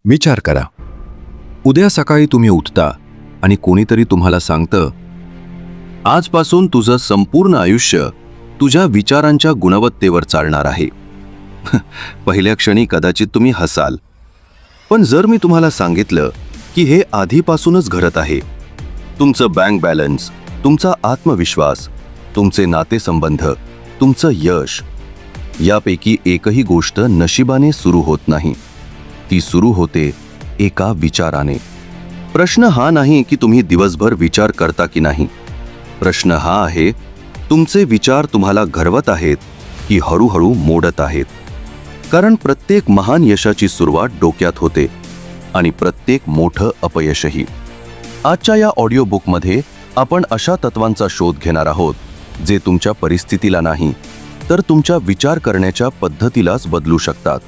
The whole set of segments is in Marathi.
विचार करा, उद्या सकाळी तुम्ही उठता आणि कोणीतरी तुम्हाला सांगतं, आजपासून तुझं संपूर्ण आयुष्य तुझ्या विचारांच्या गुणवत्तेवर चालणार आहे. पहिल्या क्षणी कदाचित तुम्ही हसाल, पण जर मी तुम्हाला सांगितलं की हे आधीपासूनच घडत आहे, तुमचं बँक बॅलन्स, तुमचा आत्मविश्वास, तुमचे नातेसंबंध, तुमचं यश, यापैकी एकही गोष्ट नशिबाने सुरू होत नाही, ती सुरू होते एका विचाराने. प्रश्न हा नाही की तुम्ही दिवसभर विचार करता की नाही. प्रश्न हा आहे, तुमचे विचार तुम्हाला घडवत आहेत की हळूहळू मोडत आहेत. कारण प्रत्येक महान यशाची सुरुवात डोक्यात होते आणि प्रत्येक मोठं अपयशही. आजच्या या ऑडिओ बुकमध्ये आपण अशा तत्वांचा शोध घेणार आहोत जे तुमच्या परिस्थितीला नाही तर तुमच्या विचार करण्याच्या पद्धतीलाच बदलू शकतात.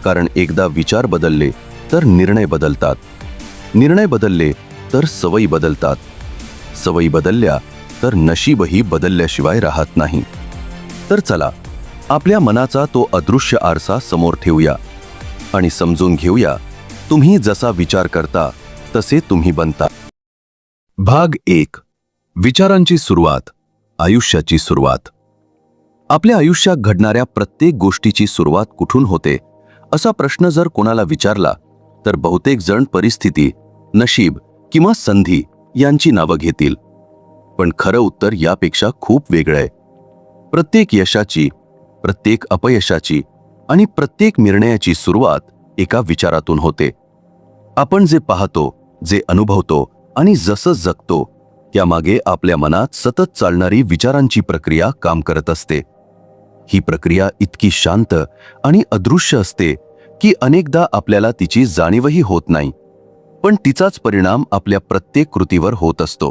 कारण एकदा विचार बदलले तर निर्णय बदलतात, निर्णय बदलले तर सवयी बदलतात, सवयी बदलल्या तर नशीबही बदलल्याशिवाय राहत नाही. तर चला, आपल्या मनाचा तो अदृश्य आरसा समोर ठेवूया आणि समजून घेऊया, तुम्ही जसा विचार करता तसे तुम्ही बनता. भाग 1. विचारांची सुरुवात, आयुष्याची सुरुवात. आपल्या आयुष्यात घडणाऱ्या प्रत्येक गोष्टीची सुरुवात कुठून होते, असा प्रश्न जर कोणाला विचारला तर बहुतेक जण परिस्थिती, नशीब किंवा संधी यांची नावं घेतील. पण खरं उत्तर यापेक्षा खूप वेगळं आहे. प्रत्येक यशाची, प्रत्येक अपयशाची आणि प्रत्येक निर्णयाची सुरुवात एका विचारातून होते. आपण जे पाहतो, जे अनुभवतो आणि जसं जगतो, त्यामागे आपल्या मनात सतत चालणारी विचारांची प्रक्रिया काम करत असते. ही प्रक्रिया इतकी शांत आणि अदृश्य असते की अनेकदा आपल्याला तिची जाणीवही होत नाही, पण तिचाच परिणाम आपल्या प्रत्येक कृतीवर होत असतो.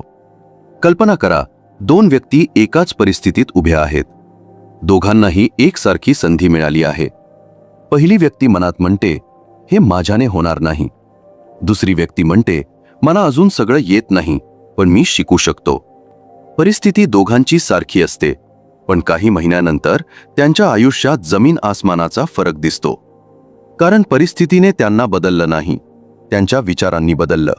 कल्पना करा, दोन व्यक्ती एकाच परिस्थितीत उभ्या आहेत. दोघांनाही एकसारखी संधी मिळाली आहे. पहिली व्यक्ती मनात म्हणते, हे माझ्याने होणार नाही. दुसरी व्यक्ती म्हणते, मला अजून सगळं येत नाही, पण मी शिकू शकतो. परिस्थिती दोघांची सारखी असते, पण काही महिन्यानंतर त्यांच्या आयुष्यात जमीन आसमानाचा फरक दिसतो. कारण परिस्थितीने त्यांना बदललं नाही, त्यांच्या विचारांनी बदललं.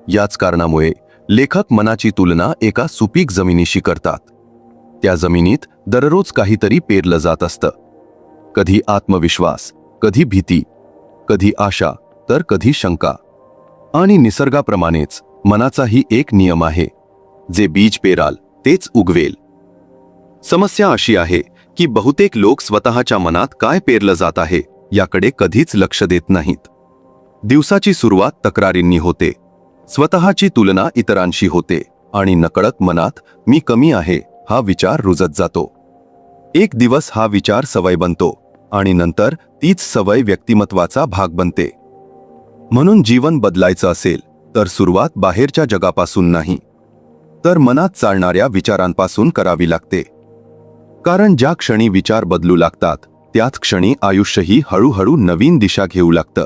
याच कारणामुळे लेखक मनाची तुलना एका सुपीक जमिनीशी करतात. त्या जमिनीत दररोज काहीतरी पेरलं जात असतं. कधी आत्मविश्वास, कधी भीती, कधी आशा तर कधी शंका. आणि निसर्गाप्रमाणेच मनाचाही एक नियम आहे, जे बीज पेराल तेच उगवेल. समस्या अशी आहे की बहुतेक लोक स्वतःच्या मनात काय पेरलं जात आहे याकडे कधीच लक्ष देत नाहीत. दिवसाची सुरुवात तक्रारींनी होते, स्वतःची तुलना इतरांशी होते आणि नकळत मनात मी कमी आहे हा विचार रुजत जातो. एक दिवस हा विचार सवय बनतो आणि नंतर तीच सवय व्यक्तिमत्वाचा भाग बनते. म्हणून जीवन बदलायचं असेल तर सुरुवात बाहेरच्या जगापासून नाही, तर मनात चालणाऱ्या विचारांपासून करावी लागते. कारण ज्या क्षणी विचार बदलू लागतात त्याच क्षणी आयुष्यही हळूहळू नवीन दिशा घेऊ लागतं.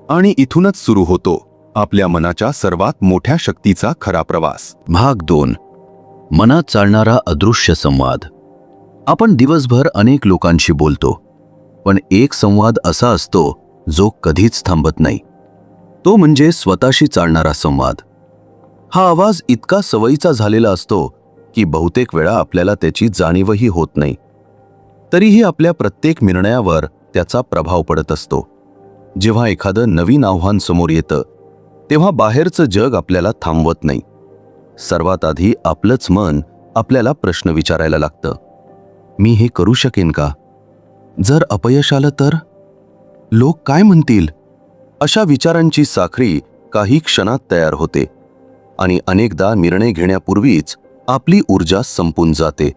आणि इथूनच सुरू होतो आपल्या मनाच्या सर्वात मोठ्या शक्तीचा खरा प्रवास. भाग 2. मनात चालणारा अदृश्य संवाद. आपण दिवसभर अनेक लोकांशी बोलतो, पण एक संवाद असा असतो जो कधीच थांबत नाही. तो म्हणजे स्वतःशी चालणारा संवाद. हा आवाज इतका सवयीचा झालेला असतो की बहुतेक वेळा आपल्याला त्याची जाणीवही होत नाही. तरीही आपल्या प्रत्येक निर्णयावर त्याचा प्रभाव पडत असतो. जेव्हा एखादं नवीन आव्हान समोर येतं तेव्हा बाहेरचं जग आपल्याला थांबवत नाही. सर्वात आधी आपलंच मन आपल्याला प्रश्न विचारायला लागतं. मी हे करू शकेन का? जर अपयश आलं तर? लोक काय म्हणतील? अशा विचारांची साखळी काही क्षणात तयार होते आणि अनेकदा निर्णय घेण्यापूर्वीच आपली ऊर्जा संपून जाते.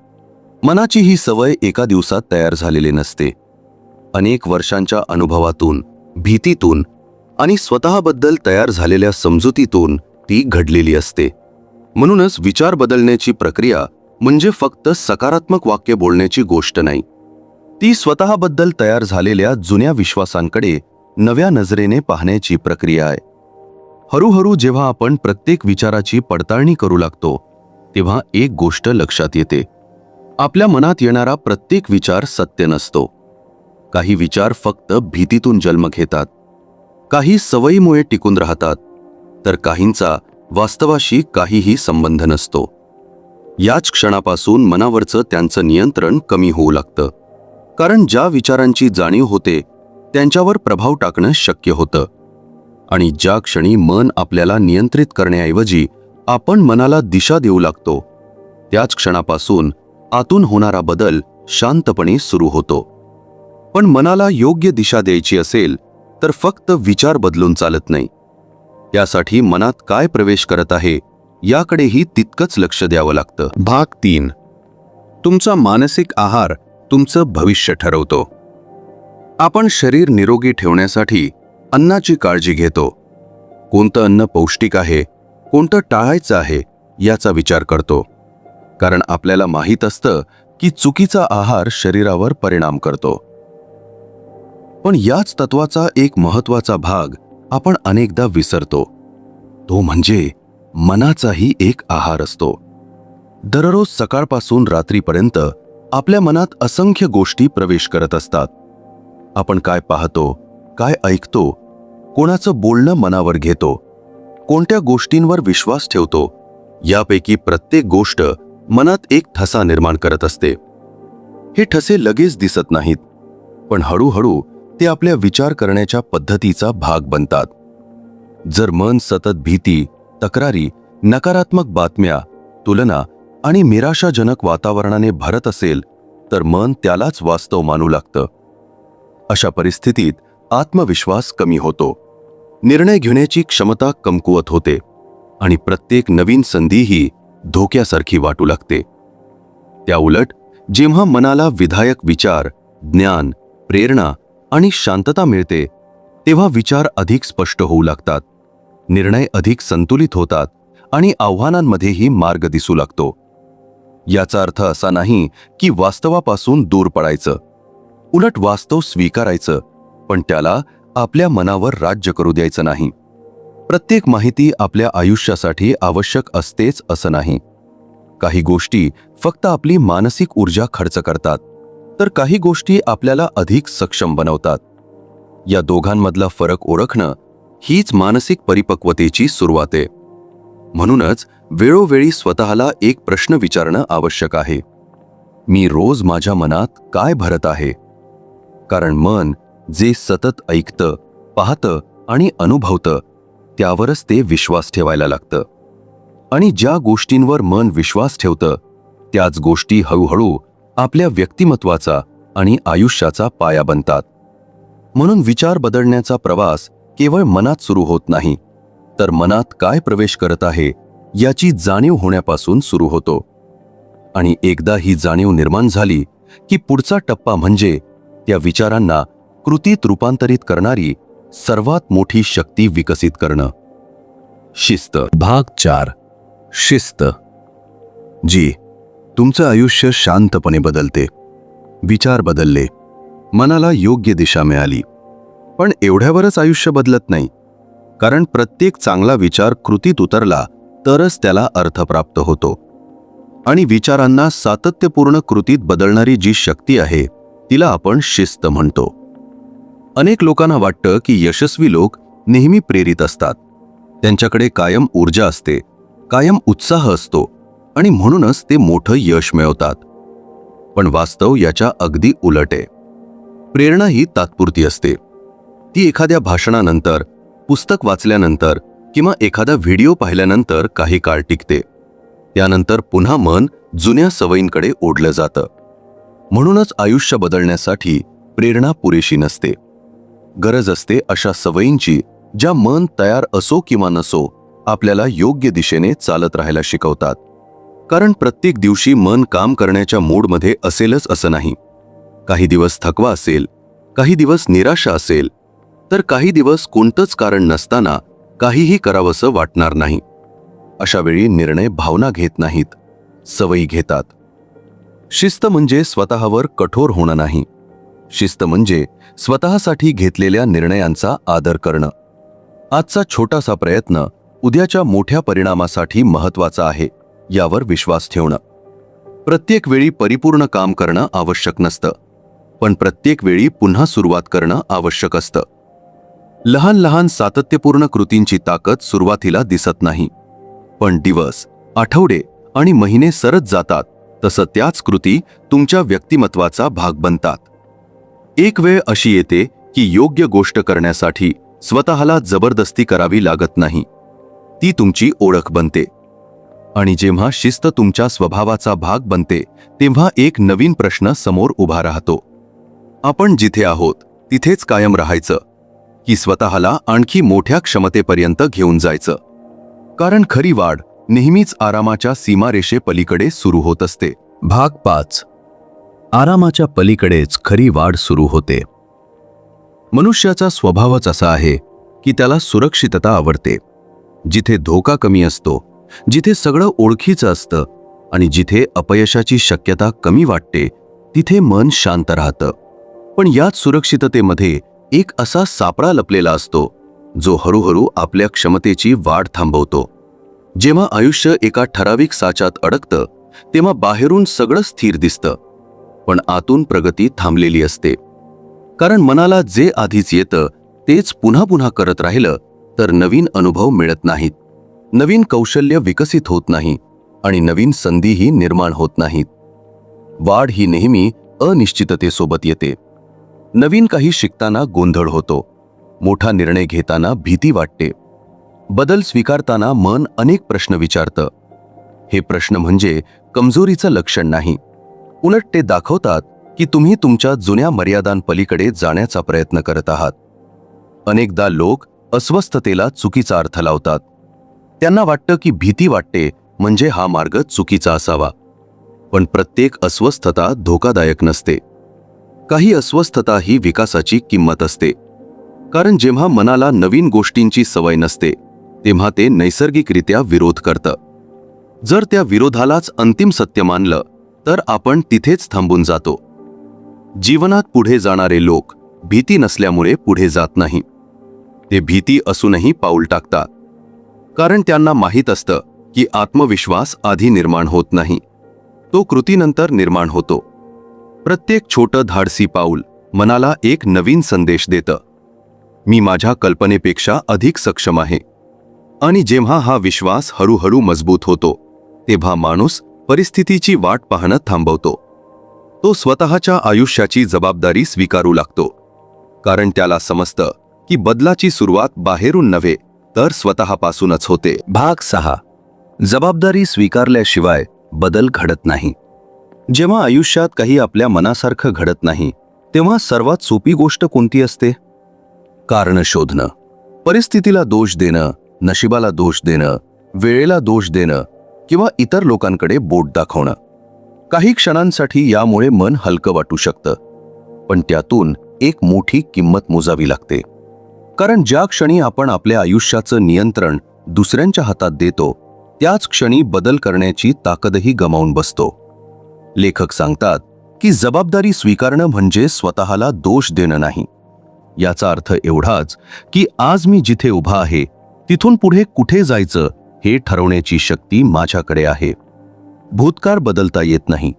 मनाची ही सवय एका दिवसात तयार झालेली नसते. अनेक वर्षांच्या अनुभवातून, भीतीतून आणि स्वतःबद्दल तयार झालेल्या समजुतीतून ती घडलेली असते. म्हणूनच विचार बदलण्याची प्रक्रिया म्हणजे फक्त सकारात्मक वाक्य बोलण्याची गोष्ट नाही. ती स्वतःबद्दल तयार झालेल्या जुन्या विश्वासांकडे नव्या नजरेने पाहण्याची प्रक्रिया आहे. हळूहळू जेव्हा आपण प्रत्येक विचाराची पडताळणी करू लागतो तेव्हा एक गोष्ट लक्षात येते. आपल्या मनात येणारा प्रत्येक विचार सत्य नसतो. काही विचार फक्त भीतीतून जन्म घेतात. काही सवयीमुळे टिकून राहतात, तर काहींचा वास्तवाशी काहीही संबंध नसतो. याच क्षणापासून मनावरचं त्यांचं नियंत्रण कमी होऊ लागतं. कारण ज्या विचारांची जाणीव होते त्यांच्यावर प्रभाव टाकणं शक्य होतं. आणि ज्या क्षणी मन आपल्याला नियंत्रित करण्याऐवजी आपण मनाला दिशा देऊ लागतो, त्याच क्षणापासून आतून होणारा बदल शांतपणे सुरू होतो. पण मनाला योग्य दिशा द्यायची असेल तर फक्त विचार बदलून चालत नाही. त्यासाठी मनात काय प्रवेश करत आहे याकडेही तितकंच लक्ष द्यावं लागतं. भाग 3. तुमचा मानसिक आहार तुमचं भविष्य ठरवतो. आपण शरीर निरोगी ठेवण्यासाठी अन्नाची काळजी घेतो. कोणतं अन्न पौष्टिक आहे, कोणतं टाळायचं आहे याचा विचार करतो. कारण आपल्याला माहीत असतं की चुकीचा आहार शरीरावर परिणाम करतो. पण याच तत्वाचा एक महत्त्वाचा भाग आपण अनेकदा विसरतो. तो म्हणजे मनाचाही एक आहार असतो. दररोज सकाळपासून रात्रीपर्यंत आपल्या मनात असंख्य गोष्टी प्रवेश करत असतात. आपण काय पाहतो, काय ऐकतो, कोणाचं बोलणं मनावर घेतो, कोणत्या गोष्टींवर विश्वास ठेवतो, यापैकी प्रत्येक गोष्ट मनात एक ठसा निर्माण करत असते. हे ठसे लगेच दिसत नाहीत, पण हळूहळू ते आपल्या विचार करण्याच्या पद्धतीचा भाग बनतात. जर मन सतत भीती, तक्रारी, नकारात्मक बातम्या, तुलना आणि निराशाजनक वातावरणाने भरत असेल तर मन त्यालाच वास्तव मानू लागतं. अशा परिस्थितीत आत्मविश्वास कमी होतो, निर्णय घेण्याची क्षमता कमकुवत होते आणि प्रत्येक नवीन संधीही धोक्यासारखी वाटू लागते. त्याउलट जेव्हा मनाला विधायक विचार, ज्ञान, प्रेरणा आणि शांतता मिळते तेव्हा विचार अधिक स्पष्ट होऊ लागतात, निर्णय अधिक संतुलित होतात आणि आव्हानांमध्येही मार्ग दिसू लागतो. याचा अर्थ असा नाही की वास्तवापासून दूर पडायचं. उलट वास्तव स्वीकारायचं, पण त्याला आपल्या मनावर राज्य करू द्यायचं नाही. प्रत्येक माहिती आपल्या आयुष्यासाठी आवश्यक असतेच असं नाही. काही गोष्टी फक्त आपली मानसिक ऊर्जा खर्च करतात, तर काही गोष्टी आपल्याला अधिक सक्षम बनवतात. या दोघांमधला फरक ओळखणं हीच मानसिक परिपक्वतेची सुरुवात आहे. म्हणूनच वेळोवेळी स्वतःला एक प्रश्न विचारणं आवश्यक आहे. मी रोज माझ्या मनात काय भरत आहे? कारण मन जे सतत ऐकतं, पाहतं आणि अनुभवतं त्यावरच ते विश्वास ठेवायला लागतं. आणि ज्या गोष्टींवर मन विश्वास ठेवतं त्याच गोष्टी हळूहळू आपल्या व्यक्तिमत्वाचा आणि आयुष्याचा पाया बनतात. म्हणून विचार बदलण्याचा प्रवास केवळ मनात सुरू होत नाही, तर मनात काय प्रवेश करत आहे याची जाणीव होण्यापासून सुरू होतो. आणि एकदा ही जाणीव निर्माण झाली की पुढचा टप्पा म्हणजे त्या विचारांना कृतीत रूपांतरित करणारी सर्वात मोठी शक्ती विकसित करणं. शिस्त. भाग 4. शिस्त. जी तुमचं आयुष्य शांतपणे बदलते. विचार बदलले, मनाला योग्य दिशा मिळाली. पण एवढ्यावरच आयुष्य बदलत नाही, कारण प्रत्येक चांगला विचार कृतीत उतरला तरच त्याला अर्थ प्राप्त होतो. आणि विचारांना सातत्यपूर्ण कृतीत बदलणारी जी शक्ती आहे तिला आपण शिस्त म्हणतो. अनेक लोकांना वाटतं की यशस्वी लोक नेहमी प्रेरित असतात, त्यांच्याकडे कायम ऊर्जा असते, कायम उत्साह असतो आणि म्हणूनच ते मोठं यश मिळवतात. पण वास्तव याच्या अगदी उलट आहे. प्रेरणा ही तात्पुरती असते. ती एखाद्या भाषणानंतर, पुस्तक वाचल्यानंतर किंवा एखादा व्हिडिओ पाहिल्यानंतर काही काळ टिकते. त्यानंतर पुन्हा मन जुन्या सवयींकडे ओढलं जातं. म्हणूनच आयुष्य बदलण्यासाठी प्रेरणा पुरेशी नसते. गरज असते अशा सवयींची ज्या मन तयार असो किंवा नसो आपल्याला योग्य दिशेने चालत राहायला शिकवतात. कारण प्रत्येक दिवशी मन काम करण्याच्या मूडमध्ये असेलच असं नाही. काही दिवस थकवा असेल, काही दिवस निराशा असेल, तर काही दिवस कोणतंच कारण नसताना काहीही करावंसं वाटणार नाही. अशा वेळी निर्णय भावना घेत नाहीत, सवयी घेतात. शिस्त म्हणजे स्वतःवर कठोर होणं नाही. शिस्त म्हणजे स्वतःसाठी घेतलेल्या निर्णयांचा आदर करणं. आजचा छोटासा प्रयत्न उद्याच्या मोठ्या परिणामासाठी महत्त्वाचा आहे यावर विश्वास ठेवणं. प्रत्येक वेळी परिपूर्ण काम करणं आवश्यक नसतं, पण प्रत्येक वेळी पुन्हा सुरुवात करणं आवश्यक असतं. लहान लहान सातत्यपूर्ण कृतींची ताकद सुरुवातीला दिसत नाही, पण दिवस, आठवडे आणि महिने सरत जातात तसं त्याच कृती तुमच्या व्यक्तिमत्वाचा भाग बनतात. एक वेळ अशी येते की योग्य गोष्ट करण्यासाठी स्वतःला जबरदस्ती करावी लागत नाही. ती तुमची ओळख बनते. आणि जेव्हा शिस्त तुमच्या स्वभावाचा भाग बनते तेव्हा एक नवीन प्रश्न समोर उभा राहतो. आपण जिथे आहोत तिथेच कायम राहायचं की स्वतःला आणखी मोठ्या क्षमतेपर्यंत घेऊन जायचं? कारण खरी वाढ नेहमीच आरामाच्या सीमारेषेपलीकडे सुरू होत असते. भाग 5. आरामाच्या पलीकडेच खरी वाढ सुरू होते. मनुष्याचा स्वभावच असा आहे की त्याला सुरक्षितता आवडते. जिथे धोका कमी असतो, जिथे सगळं ओळखीचं असतं आणि जिथे अपयशाची शक्यता कमी वाटते, तिथे मन शांत राहतं. पण याच सुरक्षिततेमध्ये एक असा सापळा लपलेला असतो जो हळूहळू आपल्या क्षमतेची वाढ थांबवतो. जेव्हा आयुष्य एका ठराविक साच्यात अडकतं तेव्हा बाहेरून सगळं स्थिर दिसतं, पण आतून प्रगती थांबलेली असते. कारण मनाला जे आधीच येतं तेच पुन्हा पुन्हा करत राहिलं तर नवीन अनुभव मिळत नाहीत, नवीन कौशल्य विकसित होत नाही आणि नवीन संधीही निर्माण होत नाहीत. वाढ ही नेहमी अनिश्चिततेसोबत येते. नवीन काही शिकताना गोंधळ होतो, मोठा निर्णय घेताना भीती वाटते, बदल स्वीकारताना मन अनेक प्रश्न विचारतं. हे प्रश्न म्हणजे कमजोरीचं लक्षण नाही, उलट ते दाखवतात की तुम्ही तुमच्या जुन्या मर्यादांपलीकडे जाण्याचा प्रयत्न करत आहात. अनेकदा लोक अस्वस्थतेला चुकीचा अर्थ लावतात. त्यांना वाटतं की भीती वाटते म्हणजे हा मार्ग चुकीचा असावा. पण प्रत्येक अस्वस्थता धोकादायक नसते. काही अस्वस्थता ही विकासाची किंमत असते. कारण जेव्हा मनाला नवीन गोष्टींची सवय नसते तेव्हा ते नैसर्गिकरित्या विरोध करतं. जर त्या विरोधालाच अंतिम सत्य मानलं तर आपण तिथेच थांबून जातो. जीवनात पुढे जाणारे लोक भीती नसल्यामुळे पुढे जात नाही. ते भीती असूनही पाऊल टाकतात. कारण त्यांना माहीत असतं की आत्मविश्वास आधी निर्माण होत नाही, तो कृतीनंतर निर्माण होतो. प्रत्येक छोटं धाडसी पाऊल मनाला एक नवीन संदेश देतं, मी माझ्या कल्पनेपेक्षा अधिक सक्षम आहे. आणि जेव्हा हा विश्वास हळूहळू मजबूत होतो तेव्हा माणूस परिस्थितीची वाट पाहणं थांबवतो. तो स्वतःच्या आयुष्याची जबाबदारी स्वीकारू लागतो. कारण त्याला समजतं की बदलाची सुरुवात बाहेरून नव्हे तर स्वतःपासूनच होते. भाग 6. जबाबदारी स्वीकारल्याशिवाय बदल घडत नाही. जेव्हा आयुष्यात काही आपल्या मनासारखं घडत नाही तेव्हा सर्वात सोपी गोष्ट कोणती असते? कारण शोधणं. परिस्थितीला दोष देणं, नशिबाला दोष देणं, वेळेला दोष देणं किंवा इतर लोकांकडे बोट दाखवणं. काही क्षणांसाठी यामुळे मन हलकं वाटू शकतं, पण त्यातून एक मोठी किंमत मोजावी लागते. कारण ज्या क्षणी आपण आपल्या आयुष्याचं नियंत्रण दुसऱ्यांच्या हातात देतो त्याच क्षणी बदल करण्याची ताकदही गमावून बसतो. लेखक सांगतात की जबाबदारी स्वीकारणं म्हणजे स्वतःला दोष देणं नाही. याचा अर्थ एवढाच की आज मी जिथे उभा आहे तिथून पुढे कुठे जायचं हे ठरवण्याची शक्ती माझ्याकडे आहे. भूतकाळ बदलता येत नाही,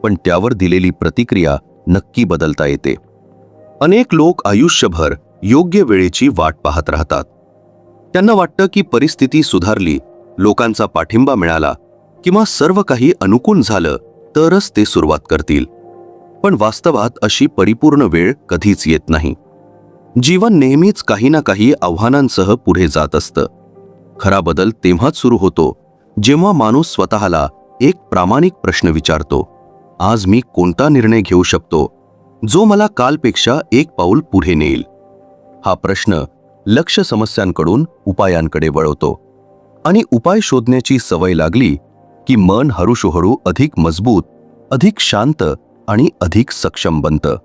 पण त्यावर दिलेली प्रतिक्रिया नक्की बदलता येते. अनेक लोक आयुष्यभर योग्य वेळेची वाट पाहत राहतात. त्यांना वाटतं की परिस्थिती सुधारली, लोकांचा पाठिंबा मिळाला किंवा सर्व काही अनुकूल झालं तरच ते सुरुवात करतील. पण वास्तवात अशी परिपूर्ण वेळ कधीच येत नाही. जीवन नेहमीच काही ना काही आव्हानांसह पुढे जात असतं. खरा बदल तेव्हाच सुरू होतो जेव्हा माणूस स्वतःला एक प्रामाणिक प्रश्न विचारतो, आज मी कोणता निर्णय घेऊ शकतो जो मला कालपेक्षा एक पाऊल पुढे नेईल? हा प्रश्न लक्ष्य समस्यांकडून उपायांकडे वळवतो आणि उपाय शोधण्याची सवय लागली की मन हळूहळू अधिक मजबूत, अधिक शांत आणि अधिक सक्षम बनतं.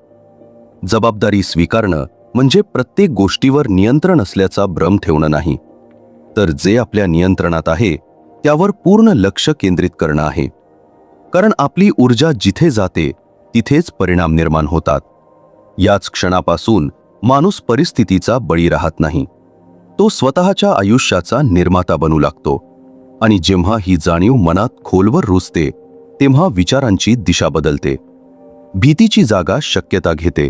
जबाबदारी स्वीकारणं म्हणजे प्रत्येक गोष्टीवर नियंत्रण असल्याचा भ्रम ठेवणं नाही, तर जे आपल्या नियंत्रणात आहे त्यावर पूर्ण लक्ष केंद्रित करणं आहे. कारण आपली ऊर्जा जिथे जाते तिथेच परिणाम निर्माण होतात. याच क्षणापासून माणूस परिस्थितीचा बळी राहत नाही, तो स्वतःच्या आयुष्याचा निर्माता बनू लागतो. आणि जेव्हा ही जाणीव मनात खोलवर रुजते तेव्हा विचारांची दिशा बदलते. भीतीची जागा शक्यता घेते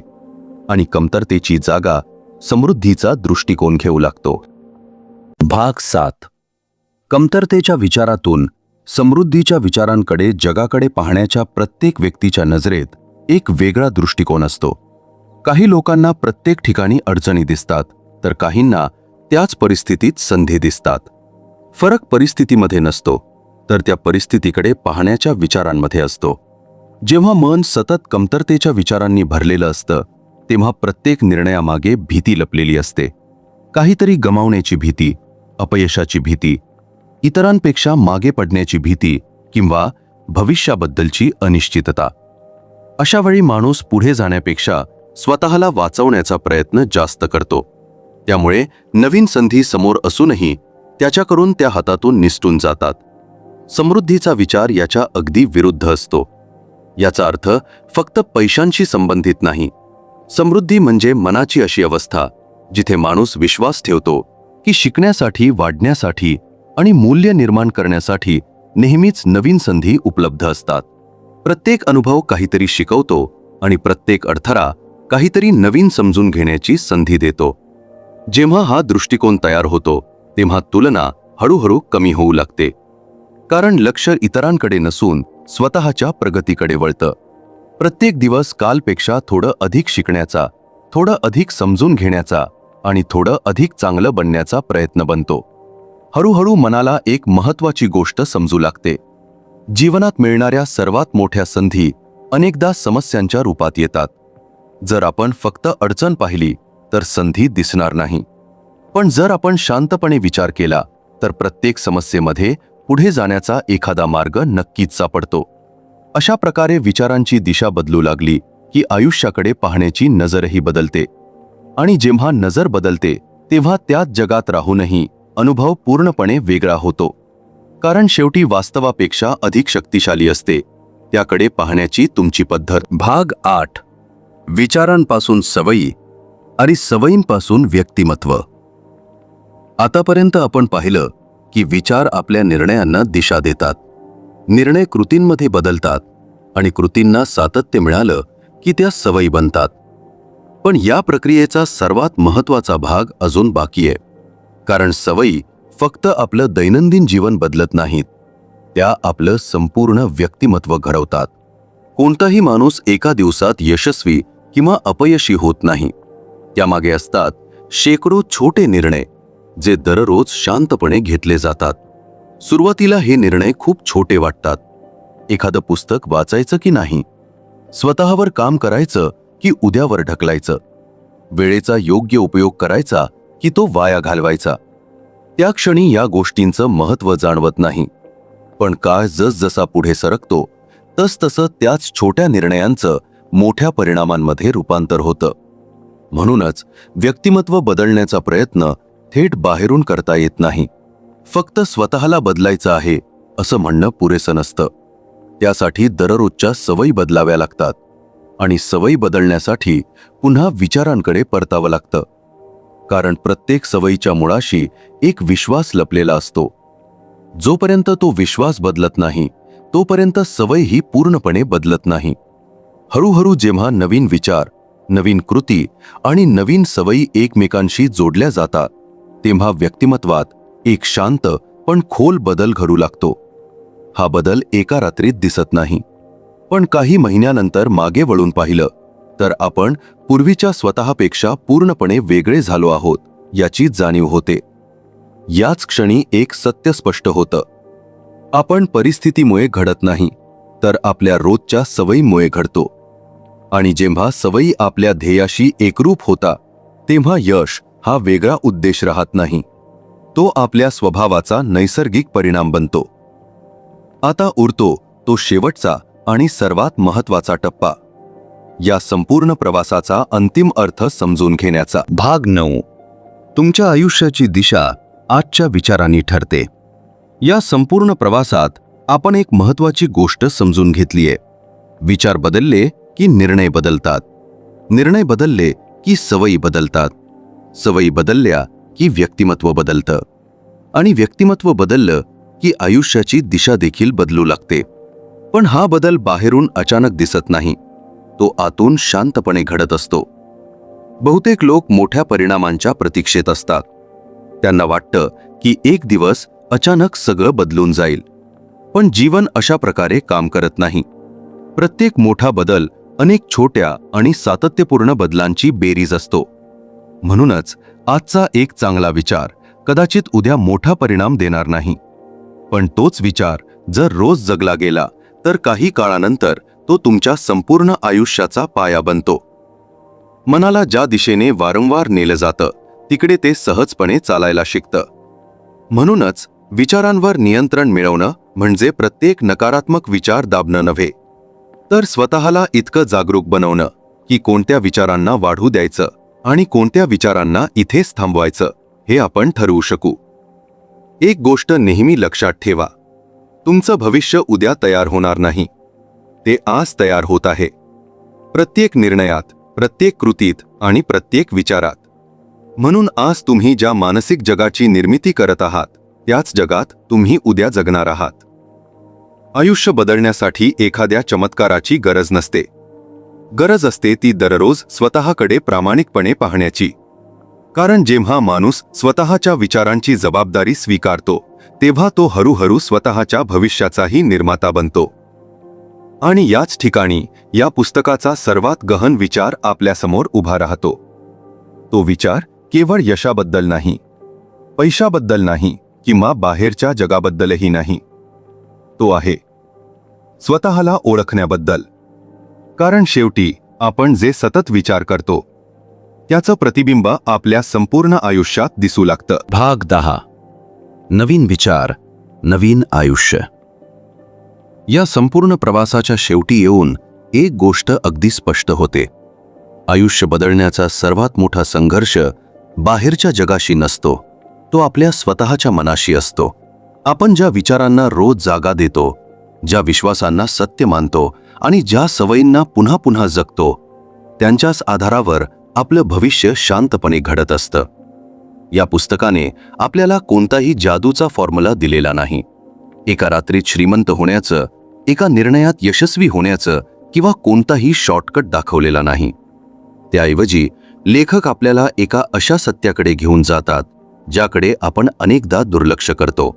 आणि कमतरतेची जागा समृद्धीचा दृष्टिकोन घेऊ लागतो. भाग 7. कमतरतेच्या विचारातून समृद्धीच्या विचारांकडे जगाकडे पाहण्याच्या प्रत्येक व्यक्तीच्या नजरेत एक वेगळा दृष्टिकोन असतो. काही लोकांना प्रत्येक ठिकाणी अडचणी दिसतात, तर काहींना त्याच परिस्थितीत संधी दिसतात. फरक परिस्थितीमध्ये नसतो, तर त्या परिस्थितीकडे पाहण्याच्या विचारांमध्ये असतो. जेव्हा मन सतत कमतरतेच्या विचारांनी भरलेलं असतं, तेव्हा प्रत्येक निर्णयामागे भीती लपलेली असते. काहीतरी गमावण्याची भीती, अपयशाची भीती, इतरांपेक्षा मागे पडण्याची भीती किंवा भविष्याबद्दलची अनिश्चितता. अशा वेळी माणूस पुढे जाण्यापेक्षा स्वतःला वाचवण्याचा प्रयत्न जास्त करतो. त्यामुळे नवीन संधी समोर असूनही त्याच्याकडून त्या हातातून निसटून जातात. समृद्धीचा विचार याच्या अगदी विरुद्ध असतो. याचा अर्थ फक्त पैशांशी संबंधित नाही. समृद्धी म्हणजे मनाची अशी अवस्था जिथे माणूस विश्वास ठेवतो की शिकण्यासाठी, वाढण्यासाठी आणि मूल्य निर्माण करण्यासाठी नेहमीच नवीन संधी उपलब्ध असतात. प्रत्येक अनुभव काहीतरी शिकवतो आणि प्रत्येक अडथळा काहीतरी नवीन समजून घेण्याची संधी देतो. जेव्हा हा दृष्टिकोन तयार होतो, तेव्हा तुलना हळूहळू कमी होऊ लागते. कारण लक्ष इतरांकडे नसून स्वतःच्या प्रगतीकडे वळतं. प्रत्येक दिवस कालपेक्षा थोडं अधिक शिकण्याचा, थोडं अधिक समजून घेण्याचा आणि थोडं अधिक चांगलं बनण्याचा प्रयत्न बनतो. हळूहळू मनाला एक महत्त्वाची गोष्ट समजू लागते. जीवनात मिळणाऱ्या सर्वात मोठ्या संधी अनेकदा समस्यांच्या रूपात येतात. जर आपण फक्त अडचण पाहिली तर संधी दिसणार नाही. पण जर आपण शांतपणे विचार केला तर प्रत्येक समस्येमध्ये पुढे जाण्याचा एखादा मार्ग नक्कीच सापडतो. अशा प्रकारे विचारांची दिशा बदलू लागली की आयुष्याकडे पाहण्याची नजरही बदलते. आणि जेव्हा नजर बदलते तेव्हा त्याच जगात राहूनही अनुभव पूर्णपणे वेगळा होतो. कारण शेवटी वास्तवापेक्षा अधिक शक्तिशाली असते त्याकडे पाहण्याची तुमची पद्धत. भाग 8. विचारांपासून सवयी आणि सवयींपासून व्यक्तिमत्व. आतापर्यंत आपण पाहिलं की विचार आपल्या निर्णयांना दिशा देतात. निर्णय कृतींमध्ये बदलतात आणि कृतींना सातत्य मिळालं की त्या सवयी बनतात. पण या प्रक्रियेचा सर्वात महत्त्वाचा भाग अजून बाकी आहे. कारण सवयी फक्त आपलं दैनंदिन जीवन बदलत नाहीत, त्या आपलं संपूर्ण व्यक्तिमत्व घडवतात. कोणताही माणूस एका दिवसात यशस्वी किंवा अपयशी होत नाही. त्यामागे असतात शेकडो छोटे निर्णय जे दररोज शांतपणे घेतले जातात. सुरुवातीला हे निर्णय खूप छोटे वाटतात. एखादं पुस्तक वाचायचं की नाही, स्वतःवर काम करायचं की उद्यावर ढकलायचं, वेळेचा योग्य उपयोग करायचा की तो वाया घालवायचा. त्या क्षणी या गोष्टींचं महत्त्व जाणवत नाही. पण काळ जसजसा पुढे सरकतो तसतसं त्याच छोट्या निर्णयांचं मोठ्या परिणामांमध्ये रूपांतर होतं. म्हणूनच व्यक्तिमत्व बदलण्याचा प्रयत्न थेट बाहेरून करता येत नाही. फक्त स्वतःला बदलायचं आहे असं म्हणणं पुरेसं नसतं. त्यासाठी दररोजच्या सवयी बदलाव्या लागतात आणि सवयी बदलण्यासाठी पुन्हा विचारांकडे परतावं लागतं. कारण प्रत्येक सवयीच्या मुळाशी एक विश्वास लपलेला असतो. जोपर्यंत तो विश्वास बदलत नाही तोपर्यंत सवय ही पूर्णपणे बदलत नाही. हळूहळू जेव्हा नवीन विचार, नवीन कृती आणि नवीन सवयी एकमेकांशी जोडल्या जातात तेव्हा व्यक्तिमत्वात एक शांत पण खोल बदल घडू लागतो. हा बदल एका रात्रीत दिसत नाही, पण काही महिन्यानंतर मागे वळून पाहिलं तर आपण पूर्वीच्या स्वतःपेक्षा पूर्णपणे वेगळे झालो आहोत याची जाणीव होते. याच क्षणी एक सत्य स्पष्ट होतं. आपण परिस्थितीमुळे घडत नाही, तर आपल्या रोजच्या सवयीमुळे घडतो. आणि जेव्हा सवयी आपल्या ध्येयाशी एकरूप होता तेव्हा यश हा वेगळा उद्देश राहत नाही, तो आपल्या स्वभावाचा नैसर्गिक परिणाम बनतो. आता उरतो तो शेवटचा आणि सर्वात महत्त्वाचा टप्पा, या संपूर्ण प्रवासाचा अंतिम अर्थ समजून घेण्याचा. भाग 9. तुमच्या आयुष्याची दिशा आजच्या विचारांनी ठरते. या संपूर्ण प्रवासात आपण एक महत्त्वाची गोष्ट समजून घेतलीये. विचार बदलले की निर्णय बदलतात, निर्णय बदलले की सवयी बदलतात, सवयी बदलल्या की व्यक्तिमत्व बदलतं, आणि व्यक्तिमत्व बदललं की आयुष्याची दिशा देखील बदलू लागते. पण हा बदल बाहेरून अचानक दिसत नाही, तो आतून शांतपणे घडत असतो. बहुतेक लोक मोठ्या परिणामांच्या प्रतीक्षेत असतात. त्यांना वाटतं की एक दिवस अचानक सगळं बदलून जाईल. पण जीवन अशा प्रकारे काम करत नाही. प्रत्येक मोठा बदल अनेक छोट्या आणि सातत्यपूर्ण बदलांची बेरीज असतो. म्हणूनच आजचा एक चांगला विचार कदाचित उद्या मोठा परिणाम देणार नाही, पण तोच विचार जर रोज जगला गेला तर काही काळानंतर तो तुमच्या संपूर्ण आयुष्याचा पाया बनतो. मनाला ज्या दिशेने वारंवार नेलं जातं तिकडे ते सहजपणे चालायला शिकतं. म्हणूनच विचारांवर नियंत्रण मिळवणं म्हणजे प्रत्येक नकारात्मक विचार दाबणं नव्हे, तर स्वतःला इतकं जागरूक बनवणं की कोणत्या विचारांना वाढू द्यायचं आणि कोणत्या विचारांना इथेच थांबवायचं हे आपण ठरवू शकू. एक गोष्ट नेहमी लक्षात ठेवा, तुमचं भविष्य उद्या तयार होणार नाही, ते आज तयार होत आहे. प्रत्येक निर्णयात, प्रत्येक कृतीत आणि प्रत्येक विचारात. म्हणून आज तुम्ही ज्या मानसिक जगाची निर्मिती करत आहात त्याच जगात तुम्ही उद्या जगणार आहात. आयुष्य बदलण्यासाठी एखाद्या चमत्काराची गरज नसते. गरज असते ती दररोज स्वतःकडे प्रामाणिकपणे पाहण्याची. कारण जेव्हा माणूस स्वतःच्या विचारांची जबाबदारी स्वीकारतो तेव्हा तो हळूहळू स्वतःच्या भविष्याचाही निर्माता बनतो. आणि याच ठिकाणी या पुस्तकाचा सर्वात गहन विचार आपल्यासमोर उभा राहतो. तो विचार केवळ यशाबद्दल नाही, पैशाबद्दल नाही किंवा बाहेरच्या जगाबद्दलही नाही. तो आहे स्वतःला ओळखण्याबद्दल. कारण शेवटी आपण जे सतत विचार करतो त्याचं प्रतिबिंब आपल्या संपूर्ण आयुष्यात दिसू लागतं. भाग 10. नवीन विचार, नवीन आयुष्य. या संपूर्ण प्रवासाच्या शेवटी येऊन एक गोष्ट अगदी स्पष्ट होते. आयुष्य बदलण्याचा सर्वात मोठा संघर्ष बाहेरच्या जगाशी नसतो, तो आपल्या स्वतःच्या मनाशी असतो. आपण ज्या विचारांना रोज जागा देतो, ज्या विश्वासांना सत्य मानतो आणि ज्या सवयींना पुन्हा पुन्हा जगतो, त्यांच्याच आधारावर आपलं भविष्य शांतपणे घडत असतं. या पुस्तकाने आपल्याला कोणताही जादूचा फॉर्म्युला दिलेला नाही. एका रात्रीत श्रीमंत होण्याचं, एका निर्णयात यशस्वी होण्याचं किंवा कोणताही शॉर्टकट दाखवलेला नाही. त्याऐवजी लेखक आपल्याला एका अशा सत्याकडे घेऊन जातात ज्याकडे आपण अनेकदा दुर्लक्ष करतो.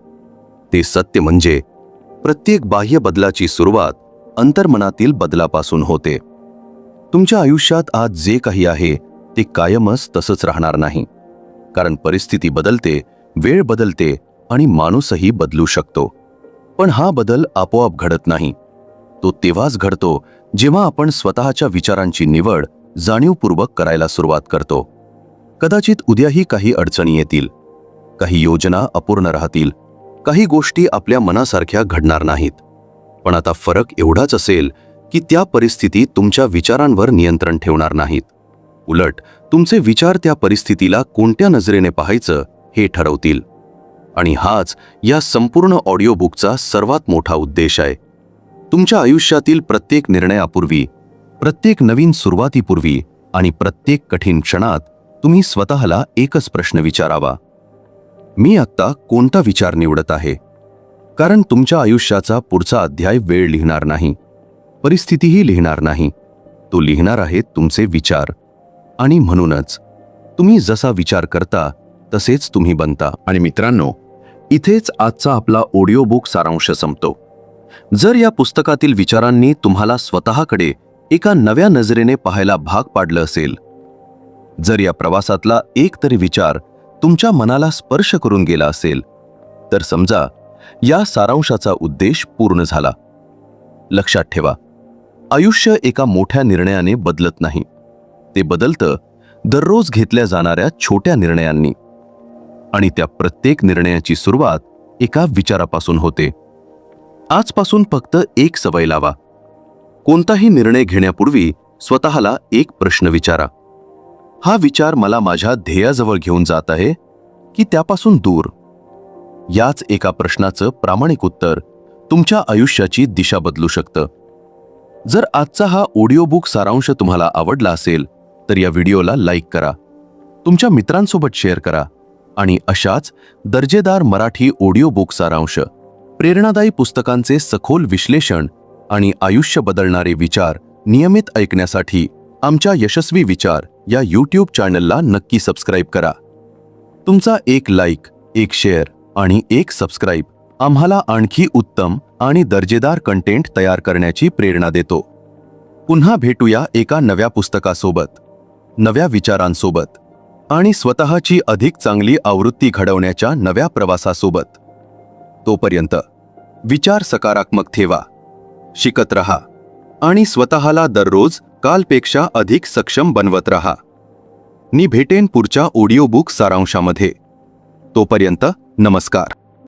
ते सत्य म्हणजे प्रत्येक बाह्य बदलाची सुरुवात अंतर्मनातील बदलापासून होते. तुमच्या आयुष्यात आज जे काही आहे ते कायमच तसंच राहणार नाही. कारण परिस्थिती बदलते, वेळ बदलते आणि माणूसही बदलू शकतो. पण हा बदल आपोआप घडत नाही. तो तेव्हाच घडतो जेव्हा आपण स्वतःच्या विचारांची निवड जाणीवपूर्वक करायला सुरुवात करतो. कदाचित उद्याही काही अडचणी येतील, काही योजना अपूर्ण राहतील, काही गोष्टी आपल्या मनासारख्या घडणार नाहीत. पण आता फरक एवढाच असेल की त्या परिस्थितीत तुमच्या विचारांवर नियंत्रण ठेवणार नाहीत. उलट तुमचे विचार त्या परिस्थितीला कोणत्या नजरेने पाहायचं हे ठरवतील. आणि हाच या संपूर्ण ऑडिओ बुकचा सर्वात मोठा उद्देश आहे. तुमच्या आयुष्यातील प्रत्येक निर्णयापूर्वी, प्रत्येक नवीन सुरुवातीपूर्वी आणि प्रत्येक कठीण क्षणात तुम्ही स्वतःला एकच प्रश्न विचारावा, मी आत्ता कोणता विचार निवडत आहे? कारण तुमच्या आयुष्याचा पुढचा अध्याय वेळ लिहिणार नाही, परिस्थितीही लिहिणार नाही, तो लिहिणार आहे तुमचे विचार. आणि म्हणूनच तुम्ही जसा विचार करता तसेच तुम्ही बनता. आणि मित्रांनो, इथेच आजचा आपला ऑडिओ बुक सारांश संपतो. जर या पुस्तकातील विचारांनी तुम्हाला स्वतःकडे एका नव्या नजरेने पाहायला भाग पाडलं असेल, जर या प्रवासातला एक तरी विचार तुमच्या मनाला स्पर्श करून गेला असेल, तर समजा या सारांशाचा उद्देश पूर्ण झाला. लक्षात ठेवा, आयुष्य एका मोठ्या निर्णयाने बदलत नाही. ते बदलतं दररोज घेतल्या जाणाऱ्या छोट्या निर्णयांनी. आणि त्या प्रत्येक निर्णयाची सुरुवात एका विचारापासून होते. आजपासून फक्त एक सवय लावा. कोणताही निर्णय घेण्यापूर्वी स्वतःला एक प्रश्न विचारा. हा विचार मला माझ्या ध्येयाजवळ घेऊन जात आहे की त्यापासून दूर? याच एका प्रश्नाचं प्रामाणिक उत्तर तुमच्या आयुष्याची दिशा बदलू शकतं. जर आजचा हा ऑडिओ बुक सारांश तुम्हाला आवडला असेल तर या व्हिडिओला लाईक करा, तुमच्या मित्रांसोबत शेअर करा आणि अशाच दर्जेदार मराठी ऑडिओ बुक सारांश, प्रेरणादायी पुस्तकांचे सखोल विश्लेषण आणि आयुष्य बदलणारे विचार नियमित ऐकण्यासाठी आमच्या यशस्वी विचार या यूट्यूब चॅनलला नक्की सबस्क्राईब करा. तुमचा एक लाईक, एक शेअर आणि एक सबस्क्राईब आम्हाला आणखी उत्तम आणि दर्जेदार कंटेंट तयार करण्याची प्रेरणा देतो. पुन्हा भेटूया एका नव्या पुस्तकासोबत, नव्या विचारांसोबत आणि स्वतःची अधिक चांगली आवृत्ती घडवण्याच्या नव्या प्रवासासोबत. तोपर्यंत विचार सकारात्मक ठेवा, शिकत रहा आणि स्वतःला दररोज कालपेक्षा अधिक सक्षम बनवत रहा. मी भेटेन पुढच्या ऑडिओ बुक सारांशामध्ये. तोपर्यंत नमस्कार.